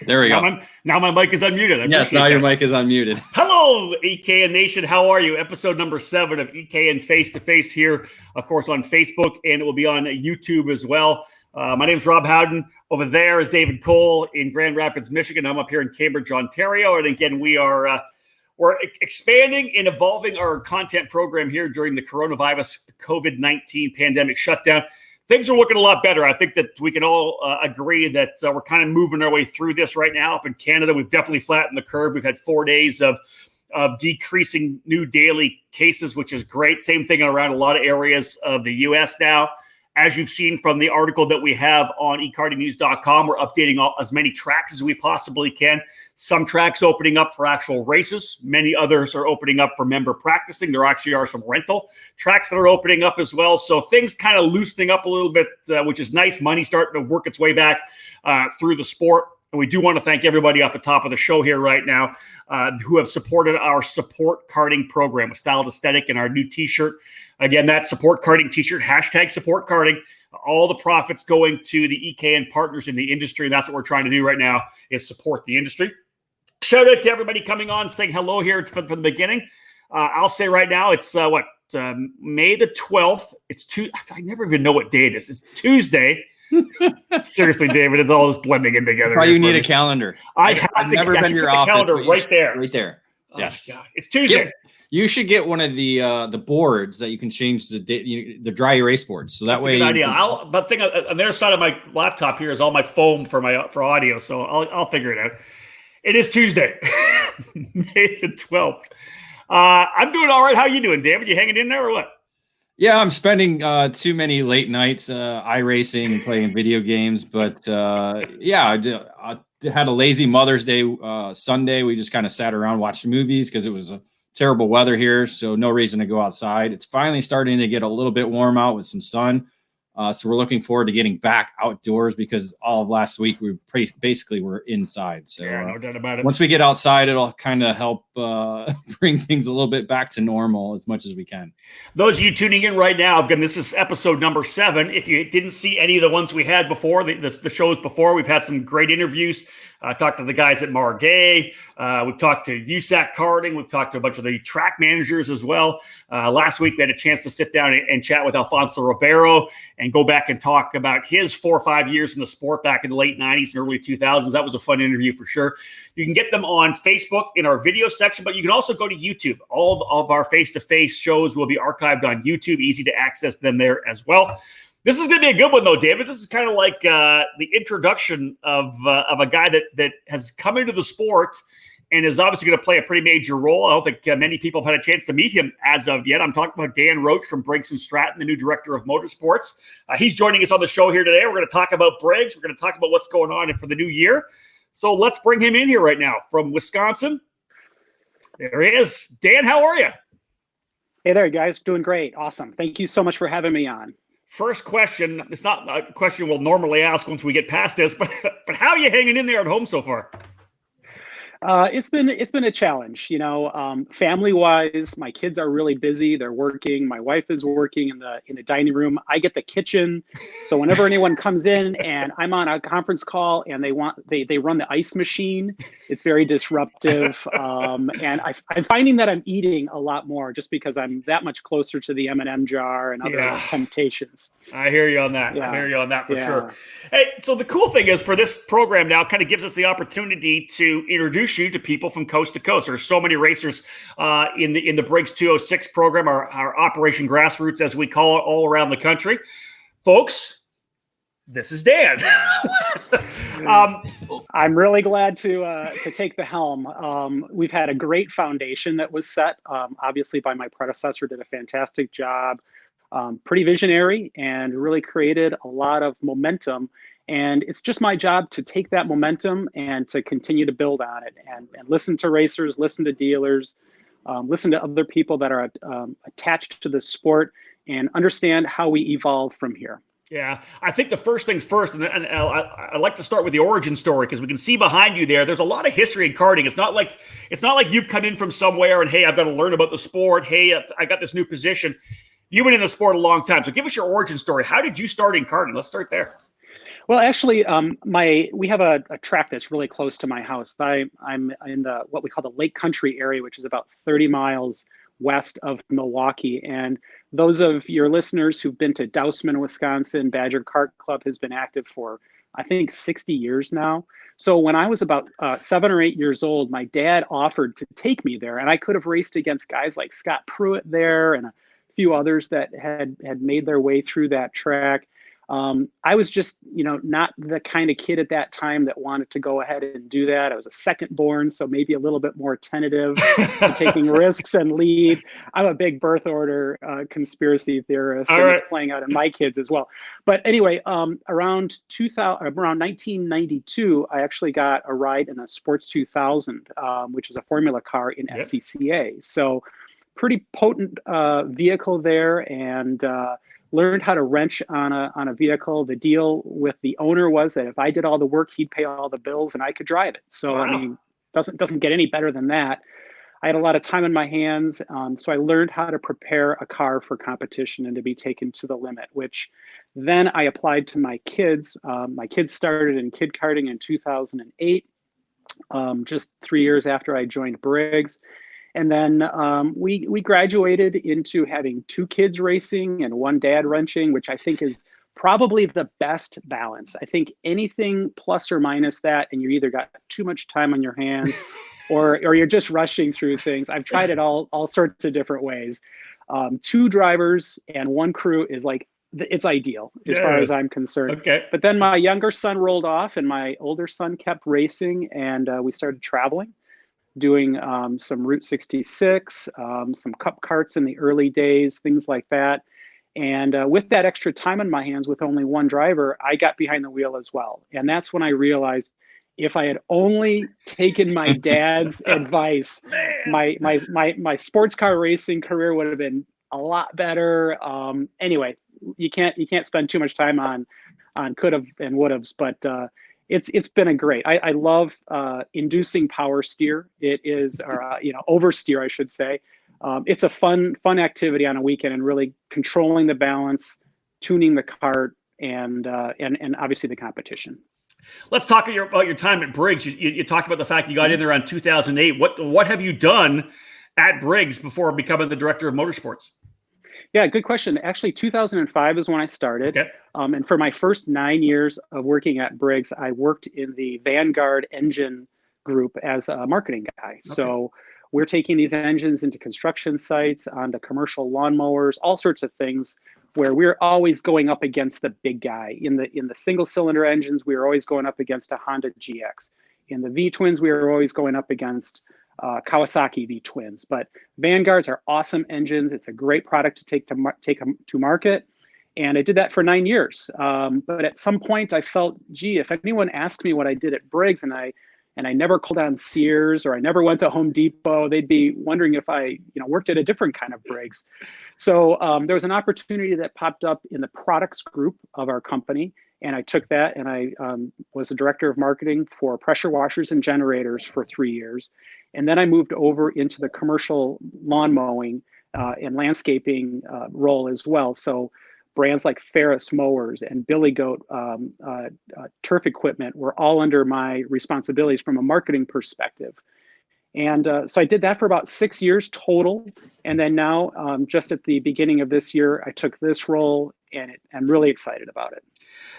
There we go. Now my mic is unmuted. Yes, now your mic is unmuted. Hello, EKN Nation. How are you? Episode number 7 of EKN Face2Face here, of course, on Facebook, and it will be on YouTube as well. My name is Rob Howden. Over there is David Cole in Grand Rapids, Michigan. I'm up here in Cambridge, Ontario. And again, we're expanding and evolving our content program here during the coronavirus COVID-19 pandemic shutdown. Things are looking a lot better. I think that we can all agree that we're kind of moving our way through this right now. Up in Canada, we've definitely flattened the curve. We've had 4 days of decreasing new daily cases, which is great. Same thing around a lot of areas of the U.S. now. As you've seen from the article that we have on eKartingNews.com, we're updating as many tracks as we possibly can. Some tracks opening up for actual races. Many others are opening up for member practicing. There actually are some rental tracks that are opening up as well. So things kind of loosening up a little bit, which is nice. Money starting to work its way back through the sport. And we do want to thank everybody off the top of the show here right now who have supported our Support Karting program with Styled Aesthetic and our new T-shirt. Again, that Support Karting T-shirt, hashtag Support Karting. All the profits going to the EKN partners in the industry. And that's what we're trying to do right now is support the industry. Shout out to everybody coming on, saying hello here from the beginning. I'll say right now, it's May the 12th. I never even know what day it is. It's Tuesday. Seriously, David, it's all just blending in together. Why you need a calendar? I've never been your office. Calendar right there. Right there. Oh yes. It's Tuesday. You should get one of the boards that you can change the dry erase boards. So that's way. That's a good idea. But the thing on the other side of my laptop here is all my foam for audio. So I'll figure it out. It is Tuesday, May the 12th. I'm doing all right. How you doing, David? You hanging in there or what? Yeah, I'm spending too many late nights iRacing and playing video games. But yeah, I had a lazy Mother's Day Sunday. We just kind of sat around, watched movies because it was terrible weather here. So no reason to go outside. It's finally starting to get a little bit warm out with some sun. So we're looking forward to getting back outdoors because all of last week we basically were inside. So yeah, no doubt about it. Once we get outside, it'll kind of help bring things a little bit back to normal as much as we can. Those of you tuning in right now, again, this is episode number 7. If you didn't see any of the ones we had before, the shows before, we've had some great interviews. Talked to the guys at Margay. We've talked to USAC Karting. We've talked to a bunch of the track managers as well. Last week, we had a chance to sit down and chat with Alfonso Ribeiro and go back and talk about his 4 or 5 years in the sport back in the late 90s and early 2000s. That was a fun interview for sure. You can get them on Facebook in our video section, but you can also go to YouTube. All of our face-to-face shows will be archived on YouTube. Easy to access them there as well. This is going to be a good one, though, David. This is kind of like the introduction of a guy that has come into the sport and is obviously going to play a pretty major role. I don't think many people have had a chance to meet him as of yet. I'm talking about Dan Roche from Briggs Stratton, the new director of Motorsports. He's joining us on the show here today. We're going to talk about Briggs. We're going to talk about what's going on for the new year. So let's bring him in here right now from Wisconsin. There he is. Dan, how are you? Hey there, guys. Doing great. Awesome. Thank you so much for having me on. First question. It's not a question we'll normally ask once we get past this, but how are you hanging in there at home so far? It's been a challenge, family wise. My kids are really busy. They're working. My wife is working in the dining room. I get the kitchen. So whenever anyone comes in and I'm on a conference call and they run the ice machine, it's very disruptive. And I'm finding that I'm eating a lot more just because I'm that much closer to the M&M jar and other temptations. I hear you on that. Yeah. I hear you on that for sure. Hey, so the cool thing is for this program now kind of gives us the opportunity to introduce you to people from coast to coast. There's so many racers in the Briggs 206 program, our Operation Grassroots, as we call it, all around the country. Folks, this is Dan. I'm really glad to take the helm. We've had a great foundation that was set, obviously by my predecessor, did a fantastic job, pretty visionary, and really created a lot of momentum. And it's just my job to take that momentum and to continue to build on it and listen to racers, listen to dealers, listen to other people that are attached to the sport and understand how we evolve from here. Yeah, I think the first things first, and I like to start with the origin story because we can see behind you there's a lot of history in karting. It's not like you've come in from somewhere and, hey, I've got to learn about the sport. Hey, I got this new position. You've been in the sport a long time. So give us your origin story. How did you start in karting? Let's start there. Well, actually, we have a track that's really close to my house. I'm in the what we call the Lake Country area, which is about 30 miles west of Milwaukee. And those of your listeners who've been to Dousman, Wisconsin, Badger Kart Club has been active for, I think, 60 years now. So when I was about 7 or 8 years old, my dad offered to take me there, and I could have raced against guys like Scott Pruitt there and a few others that had made their way through that track. I was just, not the kind of kid at that time that wanted to go ahead and do that. I was a second born, so maybe a little bit more tentative to taking risks and lead. I'm a big birth order conspiracy theorist, and it's playing out in my kids as well. But anyway, around 1992, I actually got a ride in a Sports 2000, which is a Formula car in SCCA. So pretty potent vehicle there, and learned how to wrench on a vehicle. The deal with the owner was that if I did all the work, he'd pay all the bills and I could drive it. So, wow. I mean, doesn't get any better than that. I had a lot of time in my hands. So I learned how to prepare a car for competition and to be taken to the limit, which then I applied to my kids. My kids started in kid karting in 2008, just 3 years after I joined Briggs. And then we graduated into having 2 kids racing and 1 dad wrenching, which I think is probably the best balance. I think anything plus or minus that, and you either got too much time on your hands or you're just rushing through things. I've tried it all sorts of different ways. 2 drivers and 1 crew is like, it's ideal as far as I'm concerned. Okay. But then my younger son rolled off and my older son kept racing, and we started traveling, doing some Route 66, some cup carts in the early days, things like that. And with that extra time in my hands, with only 1 driver, I got behind the wheel as well. And that's when I realized if I had only taken my dad's advice, my sports car racing career would have been a lot better. Anyway, you can't spend too much time on could have and would haves, but it's been a great. I love inducing power steer. It is, or oversteer, I should say. It's a fun activity on a weekend, and really controlling the balance, tuning the cart, and obviously the competition. Let's talk about your time at Briggs. You talked about the fact you got in there around 2008. What have you done at Briggs before becoming the director of motorsports? Yeah, good question. Actually, 2005 is when I started. Okay. And for my first 9 years of working at Briggs, I worked in the Vanguard engine group as a marketing guy. Okay. So we're taking these engines into construction sites, onto commercial lawnmowers, all sorts of things, where we're always going up against the big guy. In the single cylinder engines, we were always going up against a Honda GX. In the V-twins, we were always going up against Kawasaki V-twins. But Vanguards are awesome engines. It's a great product to take to market. And I did that for 9 years. But at some point I felt, gee, if anyone asked me what I did at Briggs and I never called on Sears, or I never went to Home Depot, they'd be wondering if I worked at a different kind of Briggs. So there was an opportunity that popped up in the products group of our company. And I took that, and I was the director of marketing for pressure washers and generators for 3 years. And then I moved over into the commercial lawn mowing and landscaping role as well. So brands like Ferris mowers and Billy Goat turf equipment were all under my responsibilities from a marketing perspective. And so I did that for about 6 years total. And then now, just at the beginning of this year, I took this role, and I'm really excited about it.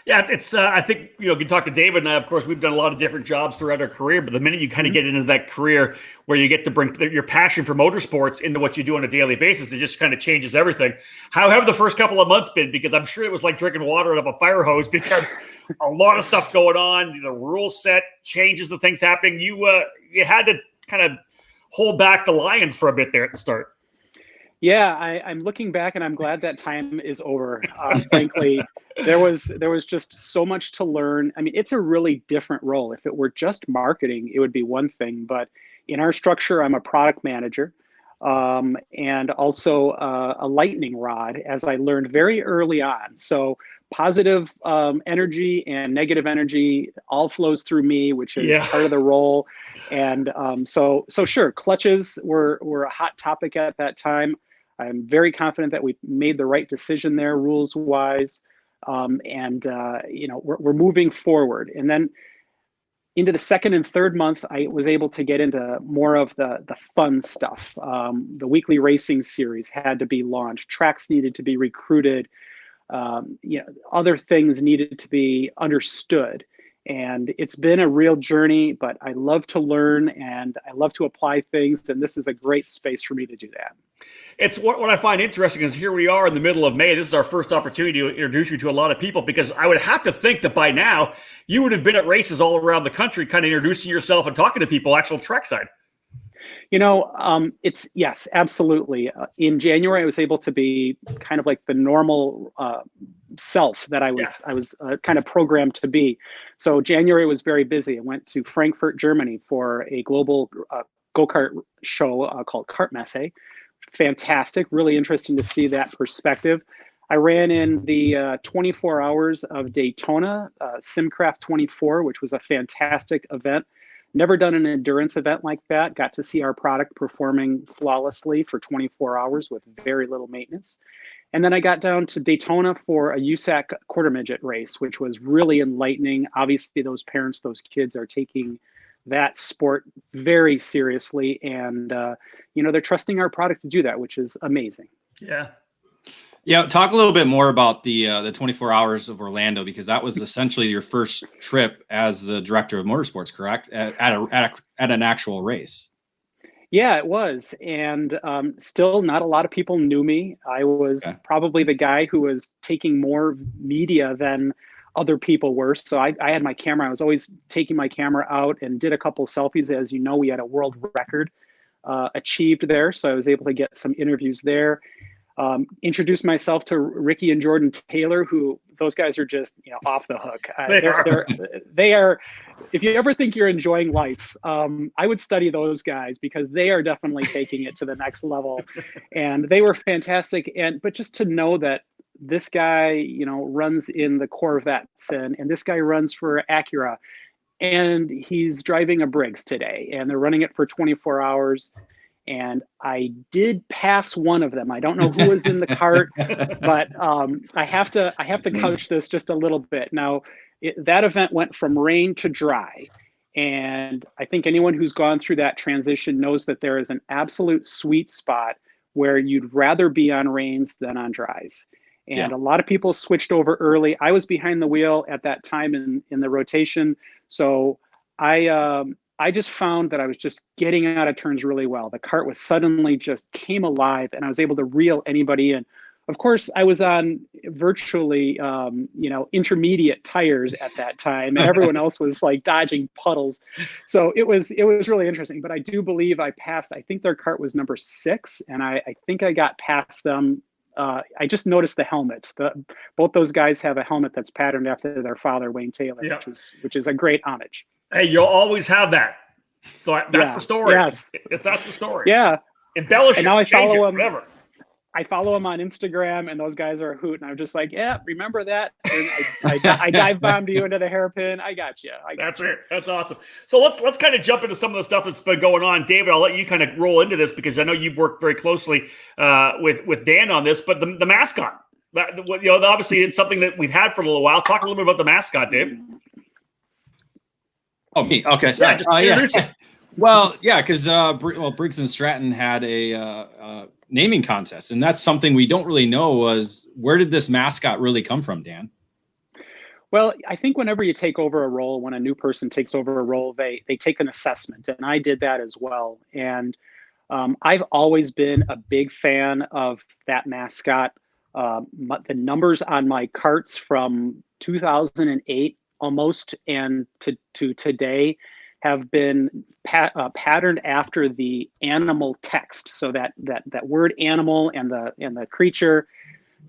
Yeah, it's. I think you can talk to David and I. Of course, we've done a lot of different jobs throughout our career. But the minute you kind of get into that career where you get to bring your passion for motorsports into what you do on a daily basis, it just kind of changes everything. How have the first couple of months been? Because I'm sure it was like drinking water out of a fire hose, because a lot of stuff going on. The rule set changes, the things happening. You had to kind of hold back the lions for a bit there at the start. Yeah, I'm looking back, and I'm glad that time is over. Frankly, there was just so much to learn. I mean, it's a really different role. If it were just marketing, it would be one thing. But in our structure, I'm a product manager, and also a lightning rod, as I learned very early on. So positive energy and negative energy all flows through me, which is part of the role. And so sure, clutches were a hot topic at that time. I'm very confident that we made the right decision there, rules-wise. We're moving forward. And then into the second and third month, I was able to get into more of the fun stuff. The weekly racing series had to be launched. Tracks needed to be recruited. Other things needed to be understood. And it's been a real journey, but I love to learn and I love to apply things. And this is a great space for me to do that. It's what I find interesting is here we are in the middle of May. This is our first opportunity to introduce you to a lot of people, because I would have to think that by now you would have been at races all around the country, kind of introducing yourself and talking to people, actual trackside. Yes, absolutely. In January, I was able to be kind of like the normal self that I was kind of programmed to be. So January was very busy. I went to Frankfurt, Germany for a global go-kart show called Kartmesse. Fantastic, really interesting to see that perspective. I ran in the 24 hours of Daytona, SimCraft 24, which was a fantastic event. Never done an endurance event like that. Got to see our product performing flawlessly for 24 hours with very little maintenance. And then I got down to Daytona for a USAC quarter midget race, which was really enlightening. Obviously, those parents, those kids are taking that sport very seriously. And, they're trusting our product to do that, which is amazing. Yeah. Yeah, talk a little bit more about the 24 hours of Orlando, because that was essentially your first trip as the director of motorsports, correct? At an actual race. Yeah, it was, and still not a lot of people knew me. I was probably the guy who was taking more media than other people were. So I had my camera. I was always taking my camera out and did a couple selfies. As you know, we had a world record achieved there, so I was able to get some interviews there. Introduced myself to Ricky and Jordan Taylor, who those guys are just off the hook. They are. If you ever think you're enjoying life, I would study those guys, because they are definitely taking it to the next level, and they were fantastic. But just to know that this guy, runs in the Corvettes, and this guy runs for Acura, and he's driving a Briggs today, and they're running it for 24 hours. And I did pass one of them. I don't know who was in the cart, but I have to couch this just a little bit. Now, that event went from rain to dry. And I think anyone who's gone through that transition knows that there is an absolute sweet spot where you'd rather be on rains than on dries. And a lot of people switched over early. I was behind the wheel at that time in the rotation. So I just found that I was just getting out of turns really well. The cart was suddenly just came alive, and I was able to reel anybody in. Of course, I was on virtually, intermediate tires at that time, and everyone else was like dodging puddles. So it was really interesting. But I do believe I passed. I think their cart was number 6, and I think I got past them. I just noticed the helmet. Both those guys have a helmet that's patterned after their father, Wayne Taylor, which is a great homage. Hey, you'll always have that. So that's the story. Yes, that's the story. Yeah, embellish and now I change follow it, him. whatever. I follow him on Instagram, and those guys are a hoot. And I'm just like, yeah, remember that? And I dive bombed you into the hairpin. I got you. That's it. That's awesome. So let's kind of jump into some of the stuff that's been going on. David, I'll let you kind of roll into this, because I know you've worked very closely with Dan on this. But the mascot, obviously it's something that we've had for a little while. Talk a little bit about the mascot, Dave. Oh, me. Okay. Sorry. Well, yeah, because Briggs and Stratton had a naming contest, and that's something we don't really know was, where did this mascot really come from, Dan? Well, I think whenever you take over a role, when a new person takes over a role, they take an assessment, and I did that as well. And I've always been a big fan of that mascot. The numbers on my carts from 2008 almost and to today have been patterned after the animal text. So that word animal and the creature,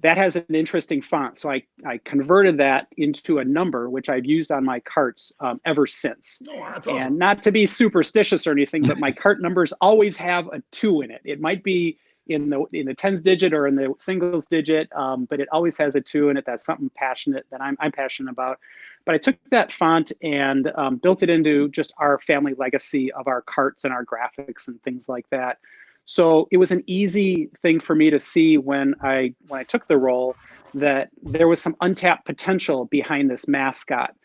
that has an interesting font. So I converted that into a number, which I've used on my carts ever since. Oh, that's awesome. And not to be superstitious or anything, but my cart numbers always have a 2 in it. It might be in the tens digit or in the singles digit, but it always has a 2 in it. That's something passionate that I'm passionate about. But I took that font and built it into just our family legacy of our carts and our graphics and things like that. So it was an easy thing for me to see when I took the role. that there was some untapped potential behind this mascot.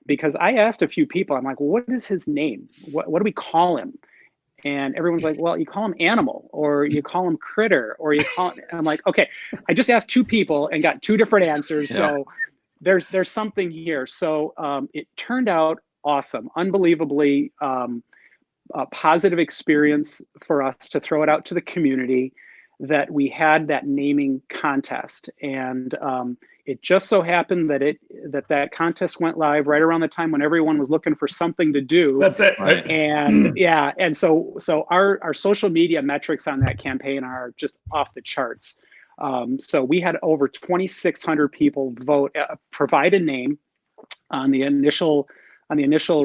Because I asked a few people, I'm like, well, what is his name? What do we call him? And everyone's like, well, you call him Animal, or you call him Critter, or you call him, and I'm like, okay, I just asked two people and got two different answers. Yeah. So there's something here. So it turned out awesome, unbelievably a positive experience for us to throw it out to the community, that we had that naming contest. And it just so happened that that contest went live right around the time when everyone was looking for something to do. That's it, right? And yeah, and so our social media metrics on that campaign are just off the charts. So we had over 2,600 people vote, provide a name on the initial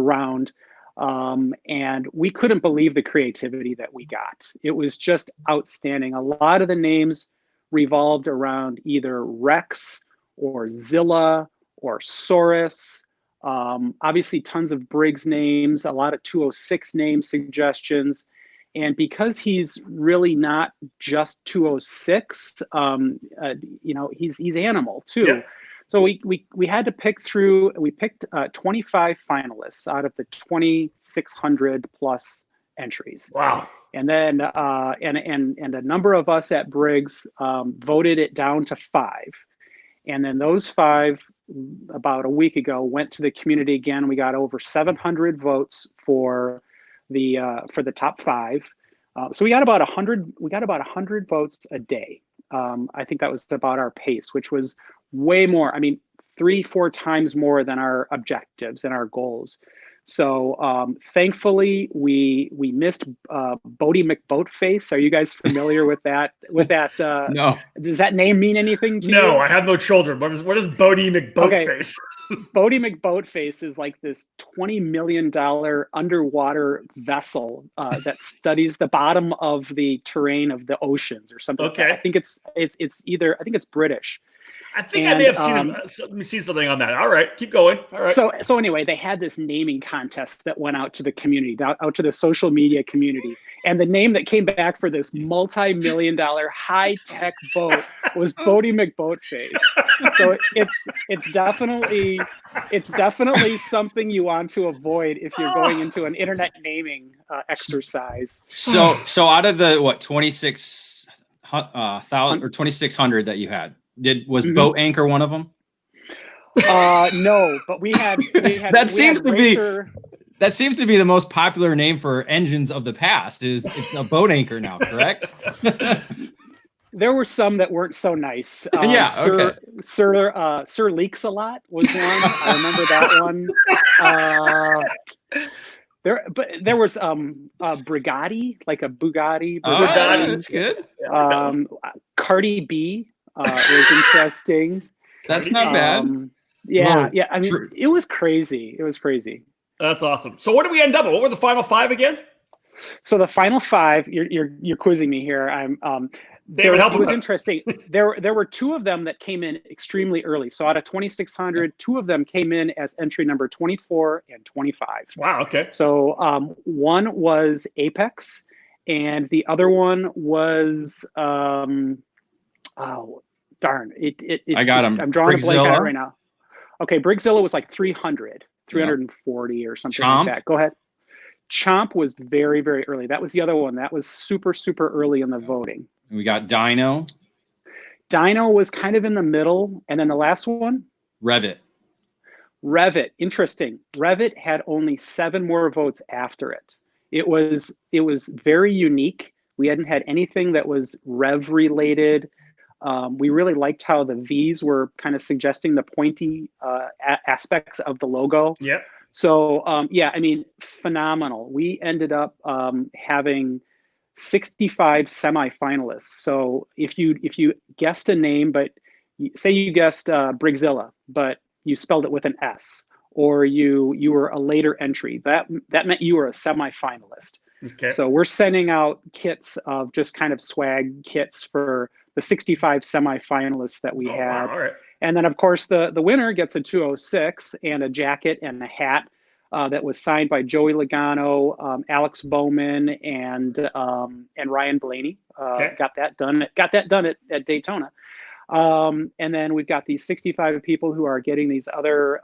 round. And we couldn't believe the creativity that we got. It was just outstanding. A lot of the names revolved around either Rex or Zilla or Saurus. Obviously tons of Briggs names, a lot of 206 name suggestions. And because he's really not just 206, he's Animal too. Yeah. So we had to pick through. We picked 25 finalists out of the 2,600 plus entries. Wow! And then and a number of us at Briggs voted it down to 5, and then those 5 about a week ago went to the community again. We got over 700 votes for the top 5. So we got about 100. We got about 100 votes a day. I think that was about our pace, which was way more. I mean, 3-4 times more than our objectives and our goals. So thankfully, we missed Bodie McBoatface. Are you guys familiar with that? No. Does that name mean anything to you? No, I have no children. What is Bodie McBoatface? Okay. Bodie McBoatface is like this $20 million underwater vessel that studies the bottom of the terrain of the oceans or something. Okay. I think it's British. I think I may have seen him. Let me see something on that. All right, keep going. All right. So anyway, they had this naming contest that went out to the community, out to the social media community, and the name that came back for this multi-million-dollar high-tech boat was Bodie McBoatface. So it's definitely something you want to avoid if you're going into an internet naming exercise. So out of the 26,000 or 2,600 that you had. Was Boat Anchor one of them? No, but we had that seems to be the most popular name for engines of the past. It's a Boat Anchor now, correct? There were some that weren't so nice. Sir Leaks a Lot was one. I remember that one. There was Brigatti, like a Bugatti. That's good. Cardi B. It was interesting. That's not bad. Yeah. I mean, it was crazy. That's awesome. So what did we end up with? What were the final 5 again? So the final 5, you're quizzing me here. It was interesting. There were 2 of them that came in extremely early. So out of 2,600, 2 of them came in as entry number 24 and 25. Wow. Okay. So one was Apex, and the other one was oh darn! I got him. I'm drawing Brigzilla? a blank on it right now. Okay, Brigzilla was like 340 or something Chomp? like that. Go ahead. Chomp was very, very early. That was the other one. That was super, super early in the voting. We got Dino. Dino was kind of in the middle. And then the last one? Revit. Interesting. Revit had only 7 more votes after it. It was very unique. We hadn't had anything that was Rev related. We really liked how the V's were kind of suggesting the pointy aspects of the logo. Yeah. So I mean, phenomenal. We ended up having 65 semifinalists. So if you guessed a name, but say you guessed Brigzilla, but you spelled it with an S, or you were a later entry, that meant you were a semifinalist. Okay. So we're sending out kits of just kind of swag kits for the 65 semifinalists that we had. Wow. All right. And then, of course, the winner gets a 206 and a jacket and a hat that was signed by Joey Logano, Alex Bowman, and Ryan Blaney. Okay. Got that done at Daytona. And then we've got these 65 people who are getting these other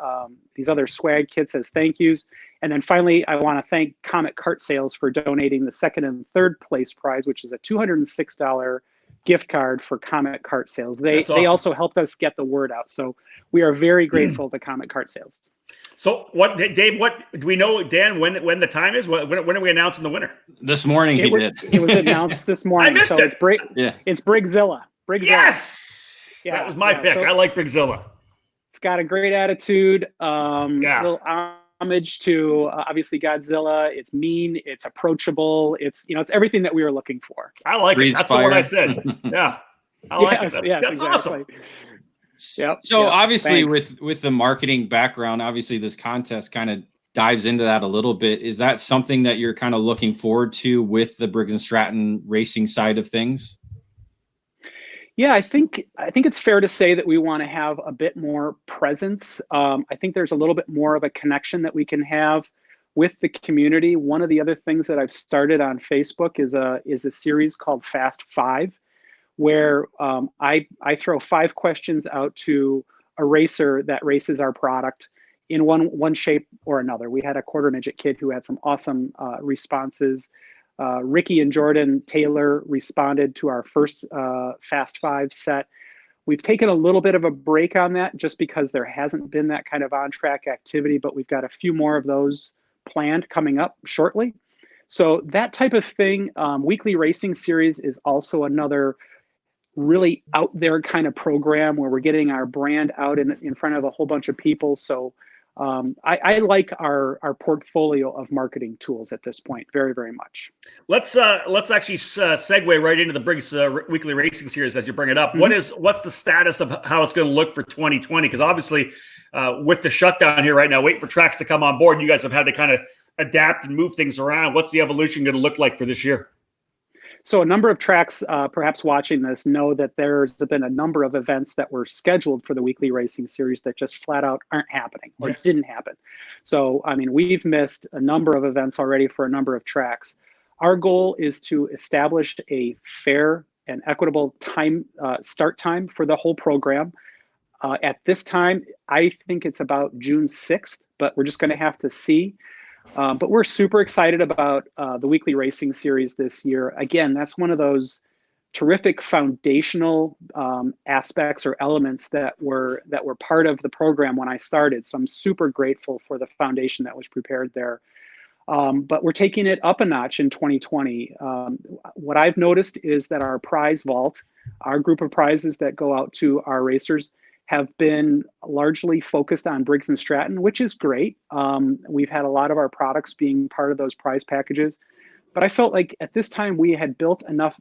swag kits as thank yous. And then finally, I want to thank Comet Kart Sales for donating the second and third place prize, which is a $206 gift card for Comet Kart Sales. They also helped us get the word out. So we are very grateful to Comet Kart Sales. So what, Dave, what do we know, Dan, when the time is? When are we announcing the winner? This morning he did. It was announced this morning. I missed it. It's Brigzilla. Yes! Yeah, that was my pick. So I like Brigzilla. It's got a great attitude. A little homage to obviously Godzilla. It's mean. It's approachable. It's everything that we were looking for. I like it. That's what I said. Yeah, I like it. That's exactly. awesome. Yep. So obviously, thanks. with the marketing background, obviously this contest kind of dives into that a little bit. Is that something that you're kind of looking forward to with the Briggs Stratton racing side of things? Yeah, I think it's fair to say that we want to have a bit more presence. I think there's a little bit more of a connection that we can have with the community. One of the other things that I've started on Facebook is a series called Fast Five, where I throw 5 questions out to a racer that races our product in one shape or another. We had a quarter midget kid who had some awesome responses. Ricky and Jordan Taylor responded to our first Fast Five set. We've taken a little bit of a break on that just because there hasn't been that kind of on-track activity, but we've got a few more of those planned coming up shortly. So that type of thing, weekly racing series is also another really out there kind of program where we're getting our brand out in front of a whole bunch of people. So I like our portfolio of marketing tools at this point very, very much. Let's actually segue right into the Briggs weekly racing series as you bring it up. Mm-hmm. What's the status of how it's going to look for 2020? Because obviously, with the shutdown here right now, waiting for tracks to come on board, you guys have had to kind of adapt and move things around. What's the evolution going to look like for this year? So a number of tracks, perhaps watching this, know that there's been a number of events that were scheduled for the weekly racing series that just flat out aren't happening or didn't happen. So, I mean, we've missed a number of events already for a number of tracks. Our goal is to establish a fair and equitable start time for the whole program. At this time, I think it's about June 6th, but we're just going to have to see. But we're super excited about the weekly racing series this year. Again, that's one of those terrific foundational aspects or elements that were part of the program when I started. So I'm super grateful for the foundation that was prepared there. But we're taking it up a notch in 2020. What I've noticed is that our prize vault, our group of prizes that go out to our racers, have been largely focused on Briggs & Stratton, which is great. We've had a lot of our products being part of those prize packages. But I felt like at this time we had built enough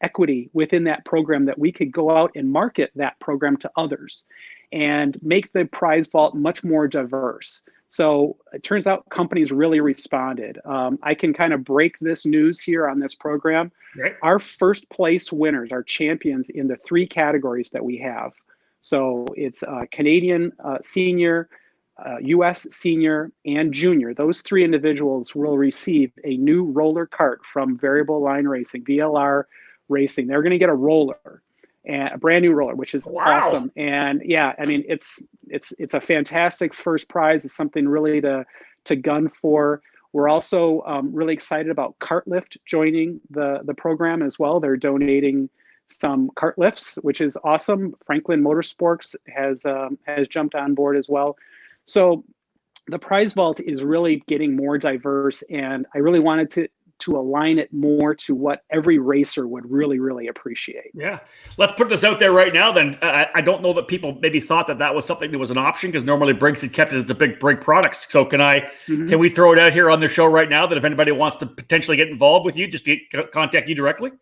equity within that program that we could go out and market that program to others and make the prize vault much more diverse. So it turns out companies really responded. I can kind of break this news here on this program. Right. Our first place winners are champions in the 3 categories that we have. So it's Canadian senior, US senior, and junior. Those 3 individuals will receive a new roller cart from Variable Line Racing, VLR Racing. They're going to get a roller, and a brand new roller, which is awesome. And yeah, I mean, it's a fantastic first prize. It's something really to gun for. We're also really excited about Cartlift joining the program as well. They're donating some cart lifts, which is awesome. Franklin Motorsports has jumped on board as well. So the prize vault is really getting more diverse, and I really wanted to align it more to what every racer would really, really appreciate. Yeah. Let's put this out there right now then. I don't know that people maybe thought that was something that was an option, because normally Briggs had kept it as a big Briggs products. So can we throw it out here on the show right now that if anybody wants to potentially get involved with you, just contact you directly?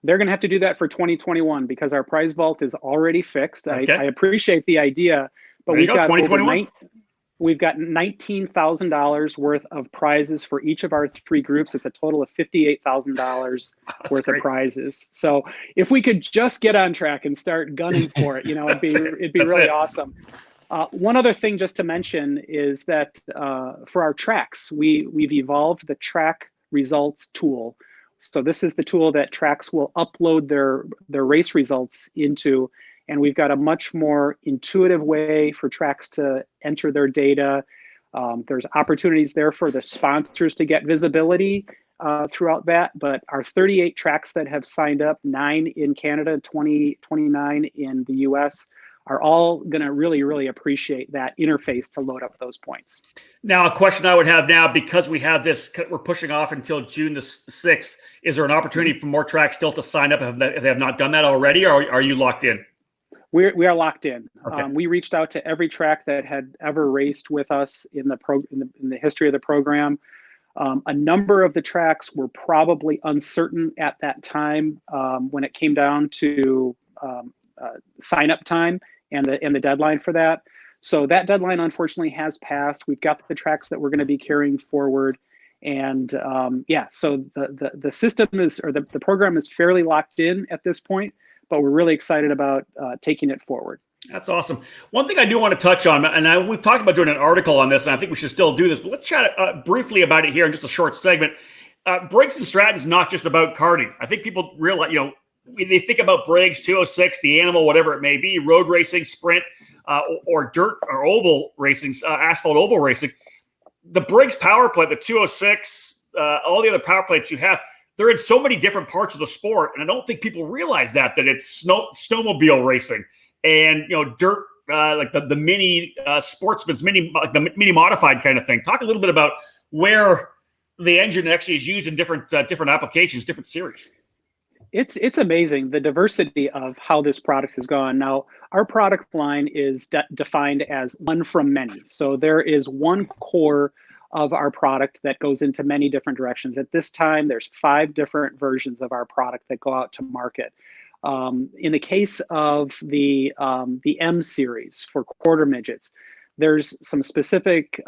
They're going to have to do that for 2021 because our prize vault is already fixed. Okay. I appreciate the idea, but we've got $19,000 worth of prizes for each of our 3 groups. It's a total of $58,000 worth of prizes. So if we could just get on track and start gunning for it, it'd be really awesome. One other thing just to mention is that for our tracks, we've evolved the track results tool. So this is the tool that tracks will upload their race results into, and we've got a much more intuitive way for tracks to enter their data. There's opportunities there for the sponsors to get visibility throughout that, but our 38 tracks that have signed up, 9 in Canada, 29 in the US, are all going to really, really appreciate that interface to load up those points. Now, a question I would have now, because we have this, we're pushing off until June the 6th, is there an opportunity for more tracks still to sign up if they have not done that already, or are you locked in? We are locked in. Okay. We reached out to every track that had ever raced with us in the history of the program. A number of the tracks were probably uncertain at that time when it came down to sign up time and the deadline for that. So that deadline unfortunately has passed. We've got the tracks that we're going to be carrying forward, and so the system is, or the program is fairly locked in at this point, but we're really excited about taking it forward. That's awesome. One thing I do want to touch on, and we've talked about doing an article on this, and I think we should still do this, but let's chat briefly about it here in just a short segment. Briggs Stratton is not just about karting. I think people realize, they think about Briggs, 206, the animal, whatever it may be, road racing, sprint, or dirt or oval racing, asphalt oval racing. The Briggs power plant, the 206, all the other power plants you have, they're in so many different parts of the sport, and I don't think people realize that it's snowmobile racing and dirt, like the mini sportsman's like the mini modified kind of thing. Talk a little bit about where the engine actually is used in different applications, different series. It's amazing the diversity of how this product has gone. Now, our product line is defined as one from many. So there is one core of our product that goes into many different directions. At this time, there's 5 different versions of our product that go out to market. In the case of the M series for quarter midgets, there's some specific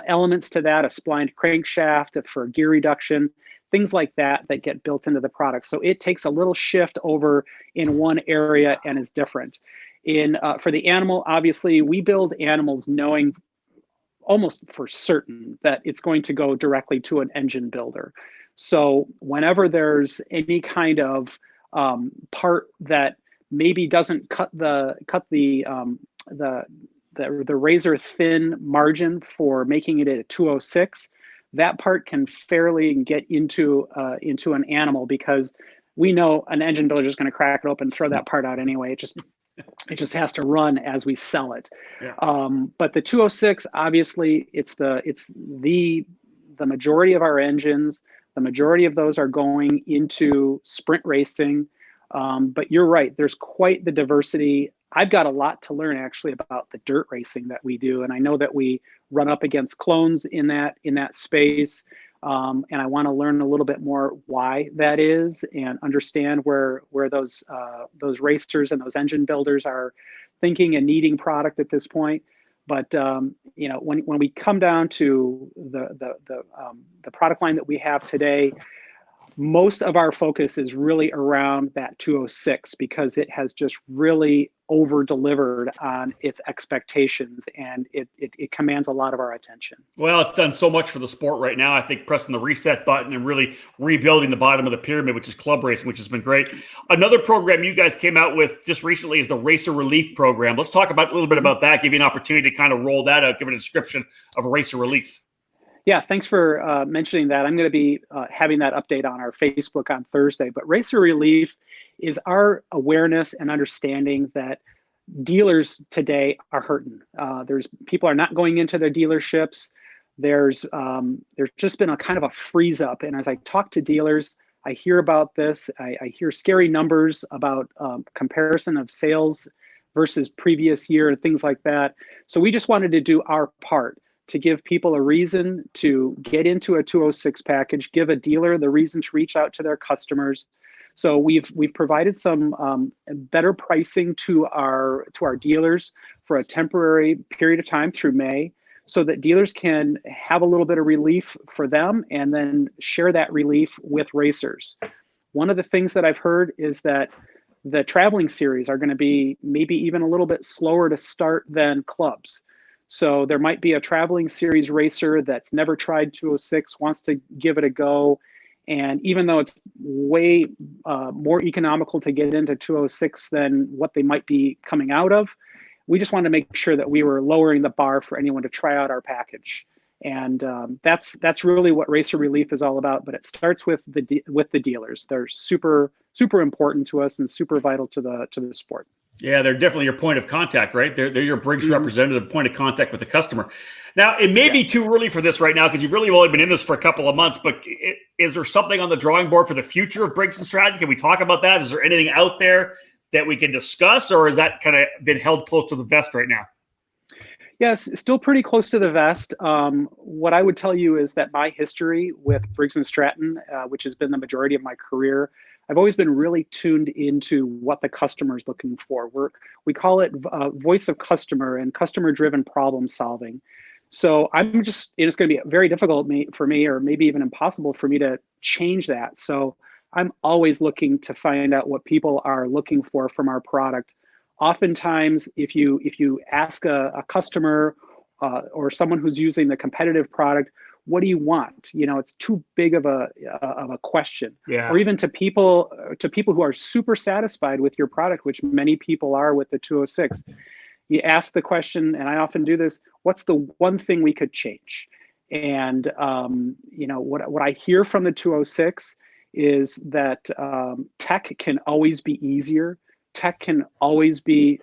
elements to that, a splined crankshaft for gear reduction, things like that get built into the product. So it takes a little shift over in one area and is different. For the animal, obviously, we build animals knowing almost for certain that it's going to go directly to an engine builder. So whenever there's any kind of part that maybe doesn't cut the razor thin margin for making it a 206, that part can fairly get into an animal, because we know an engine builder is going to crack it open and throw that part out anyway. It just has to run as we sell it. Yeah. But the 206, obviously, it's the majority of our engines. The majority of those are going into sprint racing. But you're right, there's quite the diversity. I've got a lot to learn actually about the dirt racing that we do, and I know that we run up against clones in that space. And I want to learn a little bit more why that is, and understand where those racers and those engine builders are thinking and needing product at this point. But when we come down to the product line that we have today, most of our focus is really around that 206, because it has just really over-delivered on its expectations, and it commands a lot of our attention. Well, it's done so much for the sport right now. I think pressing the reset button and really rebuilding the bottom of the pyramid, which is club racing, which has been great. Another program you guys came out with just recently is the Racer Relief program. Let's talk a little bit about that, give you an opportunity to kind of roll that out, give it a description of Racer Relief. Yeah, thanks for mentioning that. I'm going to be having that update on our Facebook on Thursday. But Racer Relief is our awareness and understanding that dealers today are hurting. People are not going into their dealerships. There's just been a kind of a freeze up. And as I talk to dealers, I hear about this. I hear scary numbers about comparison of sales versus previous year and things like that. So we just wanted to do our part to give people a reason to get into a 206 package, give a dealer the reason to reach out to their customers. So we've provided some better pricing to our dealers for a temporary period of time through May, so that dealers can have a little bit of relief for them and then share that relief with racers. One of the things that I've heard is that the traveling series are going to be maybe even a little bit slower to start than clubs. So there might be a traveling series racer that's never tried 206, wants to give it a go, And even though it's way more economical to get into 206 than what they might be coming out of, we just wanted to make sure that we were lowering the bar for anyone to try out our package. And that's really what Racer Relief is all about. But it starts with the dealers. They're super important to us and super vital to the sport. Yeah, they're definitely your point of contact, right? They're your Briggs representative, point of contact with the customer. Now, it may be too early for this right now because you've really only been in this for a couple of months, but is there something on the drawing board for the future of Briggs & Stratton? Can we talk about that? Is there anything out there that we can discuss, or is that kind of been held close to the vest right now? Yeah, it's still pretty close to the vest. What I would tell you is that my history with Briggs & Stratton, which has been the majority of my career, I've always been really tuned into what the customer is looking for. We call it voice of customer and customer-driven problem solving. So it's going to be very difficult for me, or maybe even impossible for me to change that. So I'm always looking to find out what people are looking for from our product. Oftentimes, if you ask a customer or someone who's using the competitive product, what do you want? It's too big of a question. Yeah. Or even to people who are super satisfied with your product, which many people are with the 206. You ask the question, and I often do this: what's the one thing we could change? And what I hear from the 206 is that tech can always be easier. Tech can always be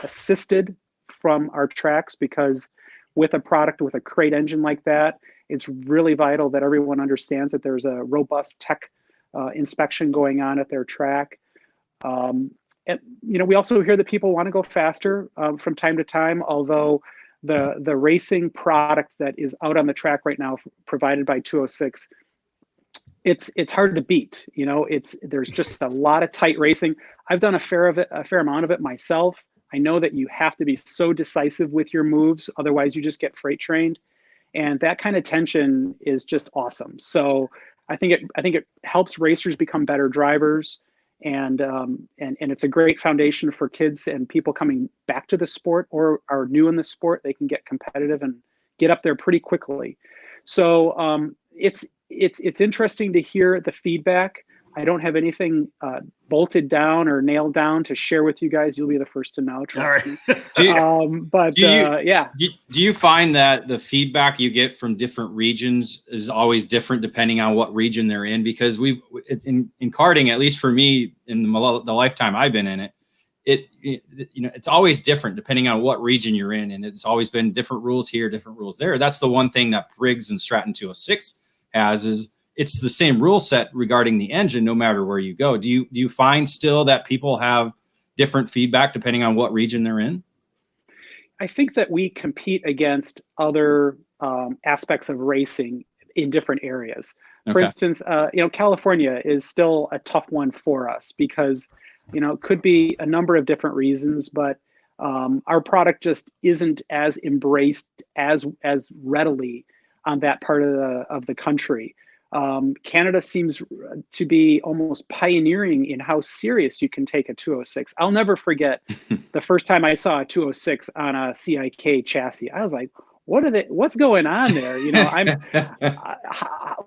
assisted from our tracks, because with a product with a crate engine like that, it's really vital that everyone understands that there's a robust tech inspection going on at their track. And we also hear that people want to go faster from time to time, although the racing product that is out on the track right now, provided by 206, it's hard to beat. There's just a lot of tight racing. I've done a fair amount of it myself. I know that you have to be so decisive with your moves, otherwise you just get freight trained, and that kind of tension is just awesome. So I think it helps racers become better drivers, and it's a great foundation for kids and people coming back to the sport or are new in the sport. They can get competitive and get up there pretty quickly. So it's interesting to hear the feedback. I don't have anything bolted down or nailed down to share with you guys. You'll be the first to know. All right. Do you find that the feedback you get from different regions is always different depending on what region they're in? Because in karting, at least for me, in the lifetime I've been in it, it's always different depending on what region you're in, and it's always been different rules here, different rules there. That's the one thing that Briggs & Stratton 206 has, is it's the same rule set regarding the engine no matter where you go. Do you find still that people have different feedback depending on what region they're in? I think that we compete against other aspects of racing in different areas. For instance, California is still a tough one for us because, it could be a number of different reasons, but our product just isn't as embraced as readily on that part of the country. Canada seems to be almost pioneering in how serious you can take a 206. I'll never forget the first time I saw a 206 on a CIK chassis. I was like, what's going on there?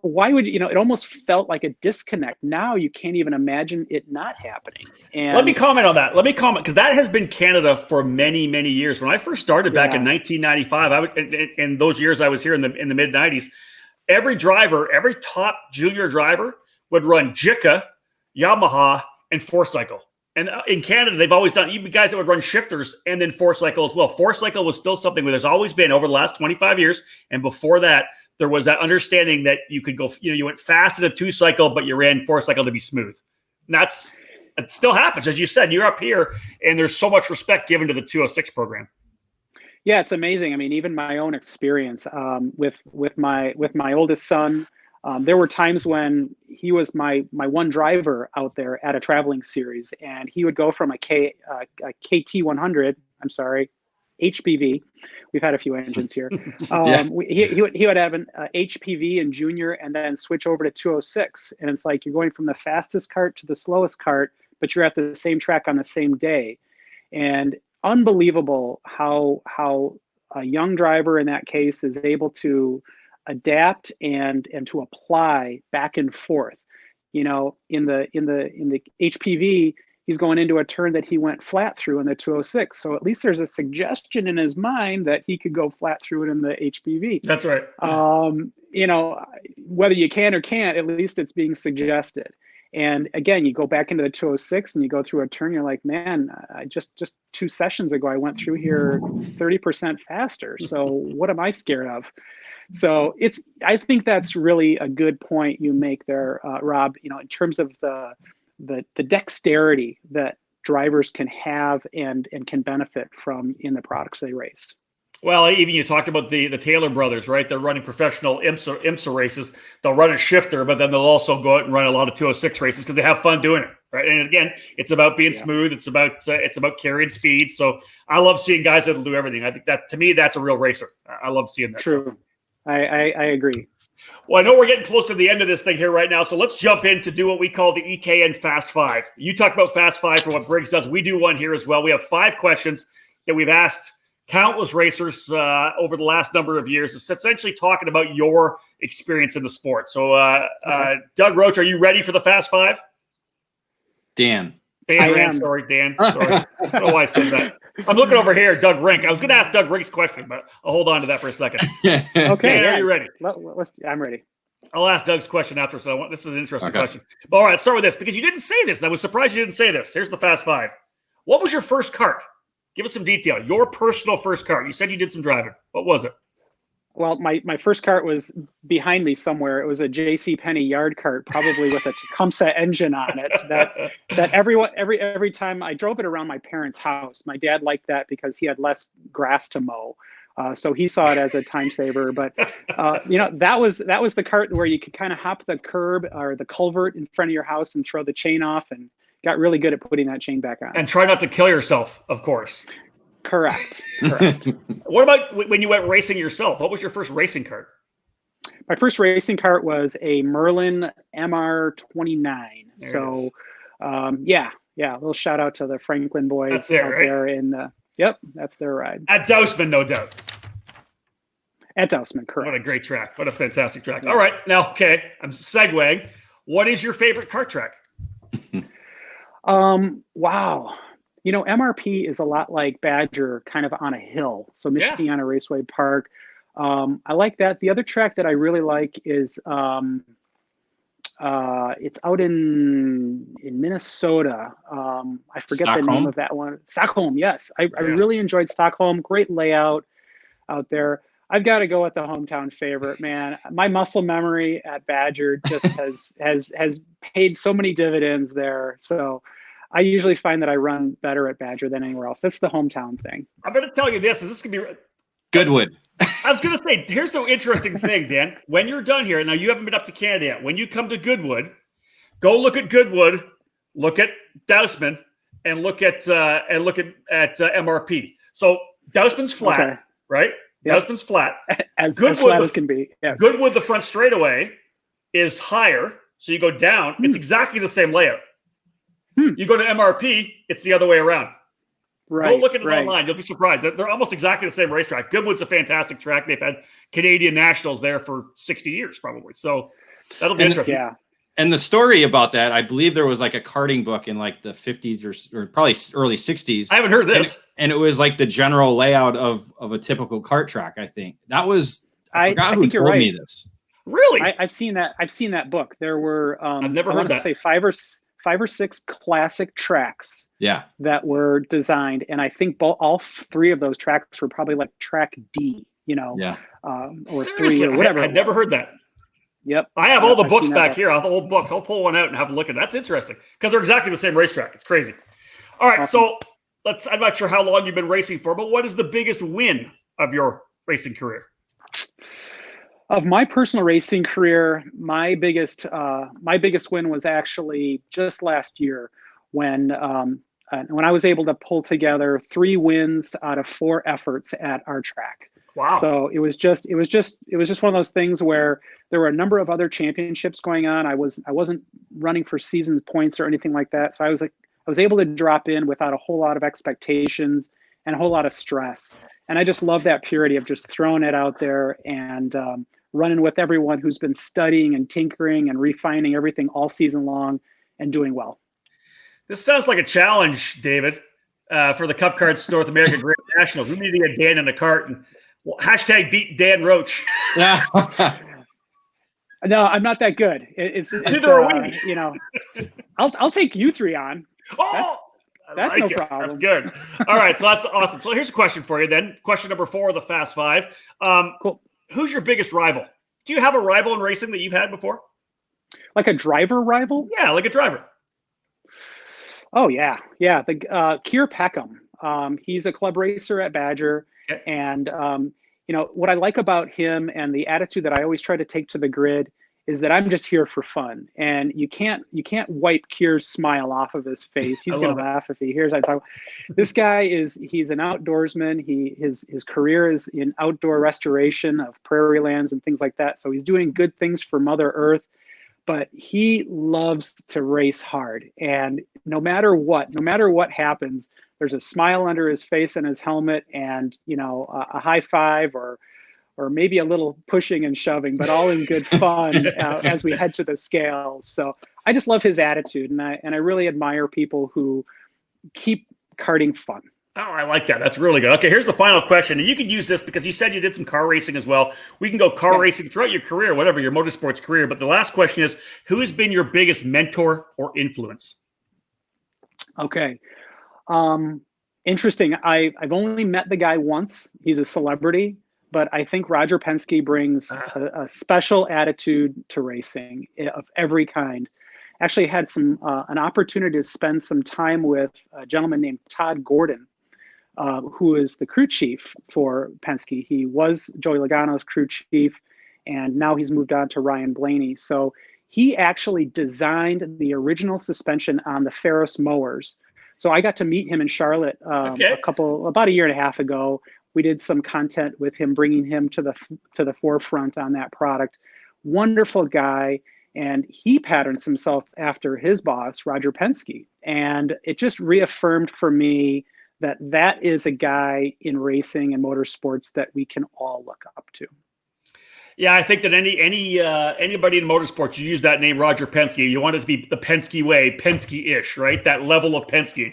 Why would it almost felt like a disconnect. Now you can't even imagine it not happening. And let me comment on that. Because that has been Canada for many, many years. When I first started back in 1995, in those years I was here in the mid 90s, every top junior driver would run JICA, Yamaha, and 4-cycle. And in Canada, they've always done, even guys that would run shifters and then 4-cycle as well. 4-cycle was still something where there's always been over the last 25 years. And before that, there was that understanding that you could go, you went fast in a 2-cycle, but you ran 4-cycle to be smooth. And it still happens. As you said, you're up here and there's so much respect given to the 206 program. Yeah, it's amazing. I mean, even my own experience with my oldest son, there were times when he was my one driver out there at a traveling series, and he would go from a KT 100. I'm sorry, HPV. We've had a few engines here. He would have an HPV in junior, and then switch over to 206, and it's like you're going from the fastest kart to the slowest kart, but you're at the same track on the same day, and unbelievable how a young driver in that case is able to adapt and to apply back and forth. In the HPV, he's going into a turn that he went flat through in the 206. So at least there's a suggestion in his mind that he could go flat through it in the HPV. That's right. Whether you can or can't, at least it's being suggested. And again, you go back into the 206 and you go through a turn, you're like, man, I just 2 sessions ago, I went through here 30% faster. So what am I scared of? So I think that's really a good point you make there, Rob, in terms of the dexterity that drivers can have and can benefit from in the products they race. Well, even you talked about the Taylor brothers, right? They're running professional IMSA races. They'll run a shifter, but then they'll also go out and run a lot of 206 races because they have fun doing it, right? And again, it's about being smooth. It's about carrying speed. So I love seeing guys that'll do everything. I think that, to me, that's a real racer. I love seeing that. True. I agree. Well, I know we're getting close to the end of this thing here right now, so let's jump in to do what we call the EKN Fast 5. You talk about Fast 5 for what Briggs does. We do one here as well. We have 5 questions that we've asked countless racers over the last number of years. It's essentially talking about your experience in the sport. So, Doug Roche, are you ready for the Fast 5? Dan. Sorry, Dan. Sorry. I don't know why I said that. I'm looking over here, Doug Rink. I was going to ask Doug Rink's question, but I'll hold on to that for a second. Okay. Dan, are you ready? I'm ready. I'll ask Doug's question after. So this is an interesting question. But all right, let's start with this because you didn't say this. I was surprised you didn't say this. Here's the Fast 5. What was your first kart? Give us some detail. Your personal first kart. You said you did some driving. What was it? Well, my first kart was behind me somewhere. It was a JCPenney yard kart, probably with a Tecumseh engine on it. That every time I drove it around my parents' house, my dad liked that because he had less grass to mow. So he saw it as a time saver. But that was the kart where you could kind of hop the curb or the culvert in front of your house and throw the chain off, and got really good at putting that chain back on. And try not to kill yourself, of course. Correct. What about when you went racing yourself? What was your first racing kart? My first racing kart was a Merlin MR29. So, a little shout out to the Franklin boys there in the. Yep, that's their ride. At Dousman, no doubt. At Dousman, correct. What a great track. What a fantastic track. All right. Now, okay, I'm segueing. What is your favorite kart track? Wow. MRP is a lot like Badger, kind of on a hill. So Michiana Raceway Park. I like that. The other track that I really like is it's out in Minnesota. I forget the name of that one. Stockholm, yes. I really enjoyed Stockholm. Great layout out there. I've got to go with the hometown favorite, man. My muscle memory at Badger just has paid so many dividends there. So I usually find that I run better at Badger than anywhere else. That's the hometown thing. I'm going to tell you this. This could be Goodwood. I was going to say, here's the interesting thing, Dan. When you're done here, now you haven't been up to Canada yet. When you come to Goodwood, go look at Goodwood, look at Dousman, and look at MRP. So Dousman's flat, right? Yep. Dousman's flat. As flat as can be. Yes. Goodwood, the front straightaway, is higher, so you go down. It's exactly the same layout. You go to MRP, it's the other way around. Right. Go look at it online. You'll be surprised. They're almost exactly the same racetrack. Goodwood's a fantastic track. They've had Canadian nationals there for 60 years, probably. So that'll be interesting. Yeah. And the story about that, I believe there was like a karting book in like the 50s or probably early 60s. I haven't heard this. And it was like the general layout of a typical kart track, I think. That was, I forgot who told me this. Really? I've seen that book. There were, I've never heard that. Say 5 or 6 classic tracks that were designed. And I think all 3 of those tracks were probably like track D, or Seriously, 3 or whatever. I'd never heard that. Yep. I have all the books back here. I have the old books. I'll pull one out and have a look at it. That's interesting because they're exactly the same racetrack. It's crazy. All right. Awesome. So I'm not sure how long you've been racing for, but what is the biggest win of your racing career? Of my personal racing career, my biggest win was actually just last year when I was able to pull together 3 wins out of 4 efforts at our track. Wow. So it was just one of those things where there were a number of other championships going on. I wasn't running for season points or anything like that. So I was able to drop in without a whole lot of expectations and a whole lot of stress. And I just love that purity of just throwing it out there and running with everyone who's been studying and tinkering and refining everything all season long and doing well. This sounds like a challenge, David, for the Cup Carts North America Grand Nationals. We need to get Dan in the cart and hashtag beat Dan Roche. No, I'm not that good. It's Neither are we. You know, I'll take you three on. Oh, that's like no it. problem. That's good. All right, so that's awesome. So here's a question for you then. Question number 4 of the Fast Five. Cool. Who's your biggest rival? Do you have a rival in racing that you've had before? Like a driver rival? Yeah, like a driver. Oh yeah. The Keir Peckham. He's a club racer at Badger, okay. And you know what I like about him and the attitude that I always try to take to the grid is that I'm just here for fun, and you can't wipe Keir's smile off of his face. He's gonna laugh if he hears I talk. This guy he's an outdoorsman. His career is in outdoor restoration of prairie lands and things like that. So he's doing good things for Mother Earth, but he loves to race hard. And no matter what happens, there's a smile under his face and his helmet, and you know, a high five or maybe a little pushing and shoving, but all in good fun as we head to the scales. So I just love his attitude, and I really admire people who keep karting fun. Oh, I like that. That's really good. Okay, here's the final question. And you can use this because you said you did some car racing as well. We can go car racing throughout your career, whatever, your motorsports career. But the last question is, who has been your biggest mentor or influence? Okay. Interesting. I've only met the guy once. He's a celebrity. But I think Roger Penske brings a special attitude to racing of every kind. Actually had an opportunity to spend some time with a gentleman named Todd Gordon, who is the crew chief for Penske. He was Joey Logano's crew chief, and now he's moved on to Ryan Blaney. So he actually designed the original suspension on the Ferris mowers. So I got to meet him in Charlotte about a year and a half ago. We did some content with him, bringing him to the forefront on that product. Wonderful guy, and he patterns himself after his boss, Roger Penske. And it just reaffirmed for me that is a guy in racing and motorsports that we can all look up to. Yeah, I think that anybody in motorsports, you use that name, Roger Penske. You want it to be the Penske way, Penske-ish, right? That level of Penske.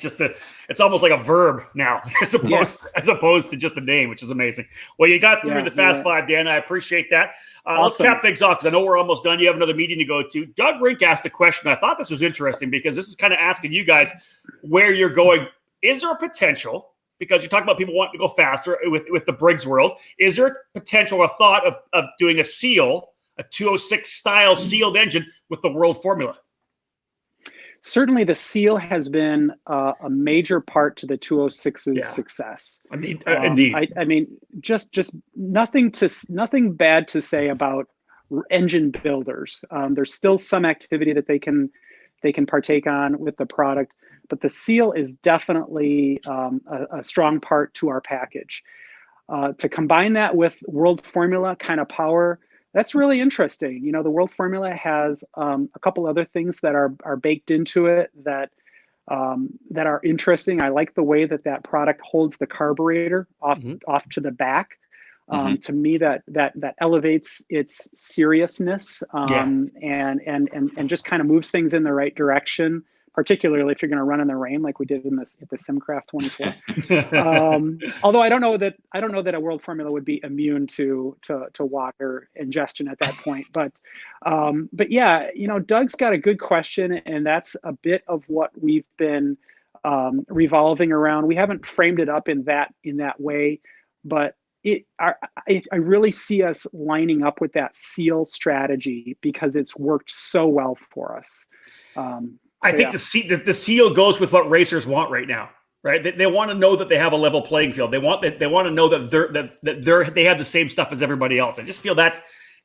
It's almost like a verb now, as opposed to just a name, which is amazing. Well, you got through the Fast Five, Dan. I appreciate that. Awesome. Let's cap things off because I know we're almost done. You have another meeting to go to. Doug Rink asked a question. I thought this was interesting because this is kind of asking you guys where you're going. Is there a potential? Because you talk about people wanting to go faster with the Briggs world. Is there potential or thought of doing a 206 style sealed engine with the world formula? Certainly the seal has been a major part to the 206's success. Indeed. I mean, just nothing bad to say about engine builders. There's still some activity that they can partake on with the product. But the seal is definitely a strong part to our package. To combine that with world formula kind of power, that's really interesting. You know, the world formula has a couple other things that are baked into it that are interesting. I like the way that product holds the carburetor off to the back. To me, that elevates its seriousness and just kind of moves things in the right direction. Particularly if you're going to run in the rain, like we did at the Simcraft 24. Although I don't know that a world formula would be immune to water ingestion at that point. But yeah, you know, Doug's got a good question, and that's a bit of what we've been revolving around. We haven't framed it up in that way, but I really see us lining up with that seal strategy because it's worked so well for us. I think the seal goes with what racers want right now, right? They want to know that they have a level playing field. They want to know that they have the same stuff as everybody else. I just feel that's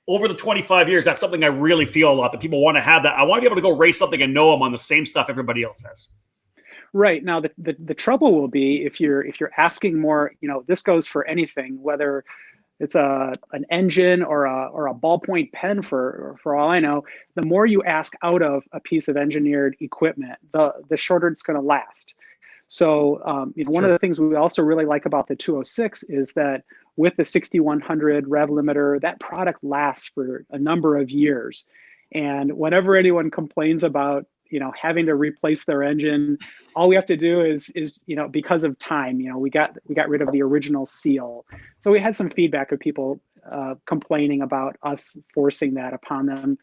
over the 25 years. That's something I really feel a lot, that people want to have that. I want to be able to go race something and know I'm on the same stuff everybody else has. Right. Now the trouble will be if you're asking more. You know, this goes for anything, whether it's an engine or a ballpoint pen for all I know. The more you ask out of a piece of engineered equipment, the shorter it's going to last. So you know, one of the things we also really like about the 206 is that with the 6100 rev limiter, that product lasts for a number of years. And whenever anyone complains about, having to replace their engine, all we have to do is, because of time, we got rid of the original seal. So we had some feedback of people complaining about us forcing that upon them.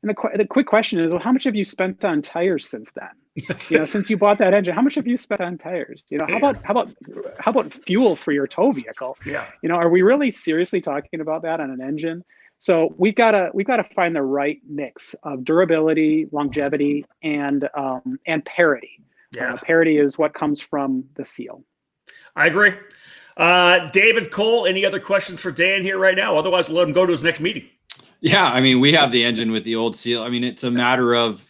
And the quick question is, well, how much have you spent on tires since then? Since you bought that engine, how much have you spent on tires? How about fuel for your tow vehicle? Yeah. Are we really seriously talking about that on an engine? So we've got to find the right mix of durability, longevity, and parity. Yeah. Parity is what comes from the seal. I agree. David Cole, any other questions for Dan here right now? Otherwise, we'll let him go to his next meeting. Yeah, I mean, we have the engine with the old seal. I mean, it's a matter of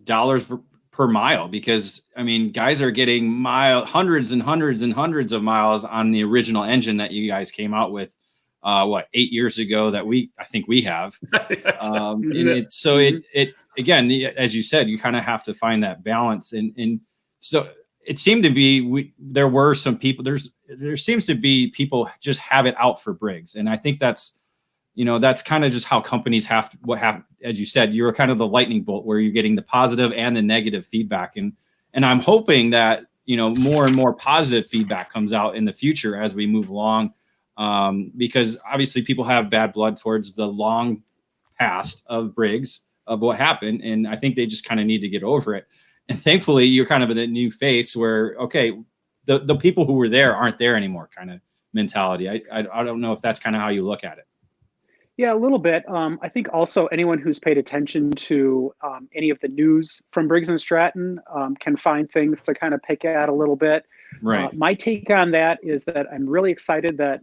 dollars per mile, because I mean, guys are getting hundreds and hundreds and hundreds of miles on the original engine that you guys came out with 8 years ago that I think we have. It again, as you said, you kind of have to find that balance. And so it seemed to be, there were some people, there seems to be people just have it out for Briggs. And I think that's kind of just how companies have, as you said, you're kind of the lightning bolt where you're getting the positive and the negative feedback. And I'm hoping that, more and more positive feedback comes out in the future as we move along. Because obviously people have bad blood towards the long past of Briggs, of what happened. And I think they just kind of need to get over it. And thankfully you're kind of in a new face where, okay, the people who were there aren't there anymore kind of mentality. I don't know if that's kind of how you look at it. Yeah, a little bit. I think also anyone who's paid attention to any of the news from Briggs & Stratton can find things to kind of pick at a little bit. Right. My take on that is that I'm really excited that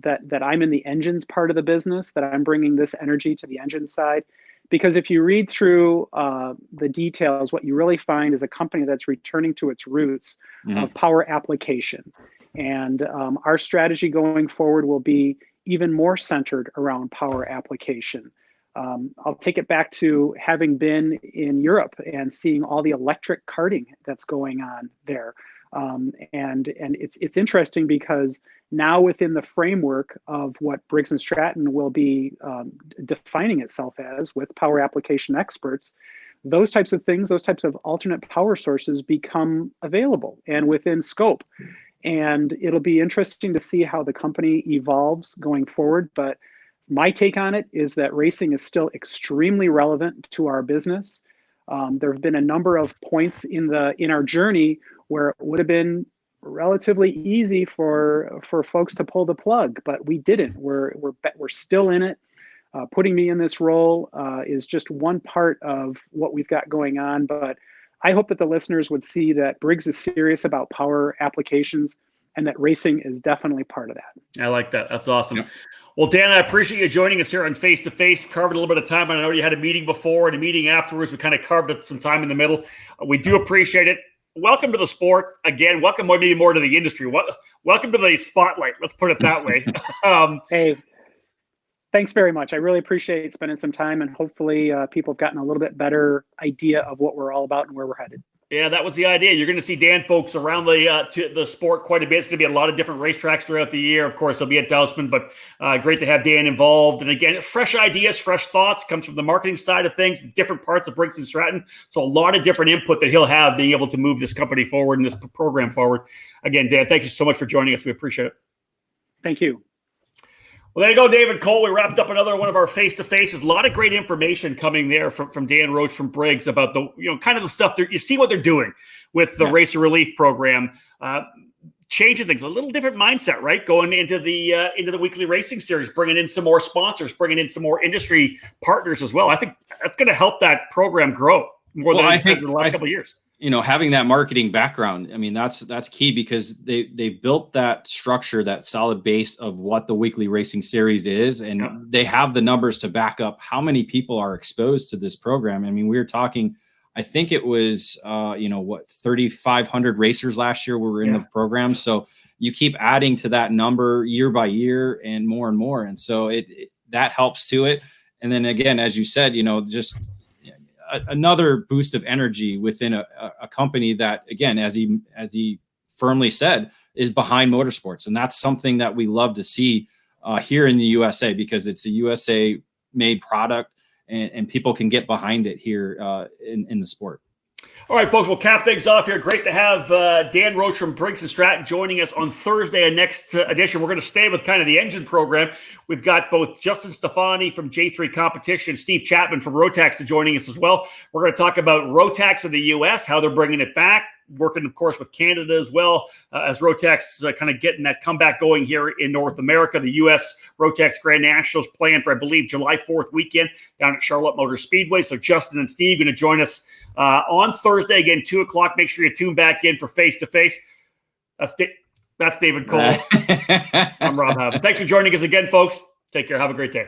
that I'm in the engines part of the business, that I'm bringing this energy to the engine side. Because if you read through the details, what you really find is a company that's returning to its roots of power application. And our strategy going forward will be even more centered around power application. I'll take it back to having been in Europe and seeing all the electric karting that's going on there. And it's interesting because now within the framework of what Briggs & Stratton will be defining itself as with power application experts, those types of things, those types of alternate power sources become available and within scope. And it'll be interesting to see how the company evolves going forward. But my take on it is that racing is still extremely relevant to our business. There have been a number of points in our journey where it would have been relatively easy for folks to pull the plug, but we didn't. We're still in it. Putting me in this role is just one part of what we've got going on. But I hope that the listeners would see that Briggs is serious about power applications and that racing is definitely part of that. I like that. That's awesome. Yep. Well, Dan, I appreciate you joining us here on Face to Face. Carved a little bit of time. I know you had a meeting before and a meeting afterwards. We kind of carved up some time in the middle. We do appreciate it. Welcome to the sport. Again, welcome maybe more to the industry. Welcome to the spotlight. Let's put it that way. Hey, thanks very much. I really appreciate spending some time, and hopefully people have gotten a little bit better idea of what we're all about and where we're headed. Yeah, that was the idea. You're going to see Dan folks around the sport quite a bit. It's going to be a lot of different racetracks throughout the year. Of course, he'll be at Dousman, but great to have Dan involved. And again, fresh ideas, fresh thoughts comes from the marketing side of things, different parts of Briggs & Stratton. So a lot of different input that he'll have being able to move this company forward and this program forward. Again, Dan, thank you so much for joining us. We appreciate it. Thank you. Well, there you go, David Cole. We wrapped up another one of our face-to-faces. A lot of great information coming there from Dan Roche from Briggs about the kind of the stuff you see what they're doing with the Racer Relief program, changing things, a little different mindset, right? Going into the weekly racing series, bringing in some more sponsors, bringing in some more industry partners as well. I think that's going to help that program grow more than it has in the last couple of years. Having that marketing background, I mean, that's key because they built that structure, that solid base of what the weekly racing series is. And they have the numbers to back up how many people are exposed to this program. I mean, we were talking, I think it was, 3,500 racers last year were in the program. So you keep adding to that number year by year and more. And so that helps to it. And then again, as you said, just another boost of energy within a company that, again, as he firmly said, is behind motorsports. And that's something that we love to see here in the USA, because it's a USA made product, and people can get behind it here in the sport. All right, folks, we'll cap things off here. Great to have Dan Roche from Briggs Stratton joining us on Thursday, and next edition. We're going to stay with kind of the engine program. We've got both Justin Stefani from J3 Competition, Steve Chapman from Rotax joining us as well. We're going to talk about Rotax in the U.S., how they're bringing it back, working, of course, with Canada as well, as Rotax kind of getting that comeback going here in North America. The U.S. Rotax Grand Nationals planned for, I believe, July 4th weekend down at Charlotte Motor Speedway. So Justin and Steve going to join us on Thursday, again, 2 o'clock. Make sure you tune back in for Face2Face. That's David Cole. I'm Rob Howden. Thanks for joining us again, folks. Take care. Have a great day.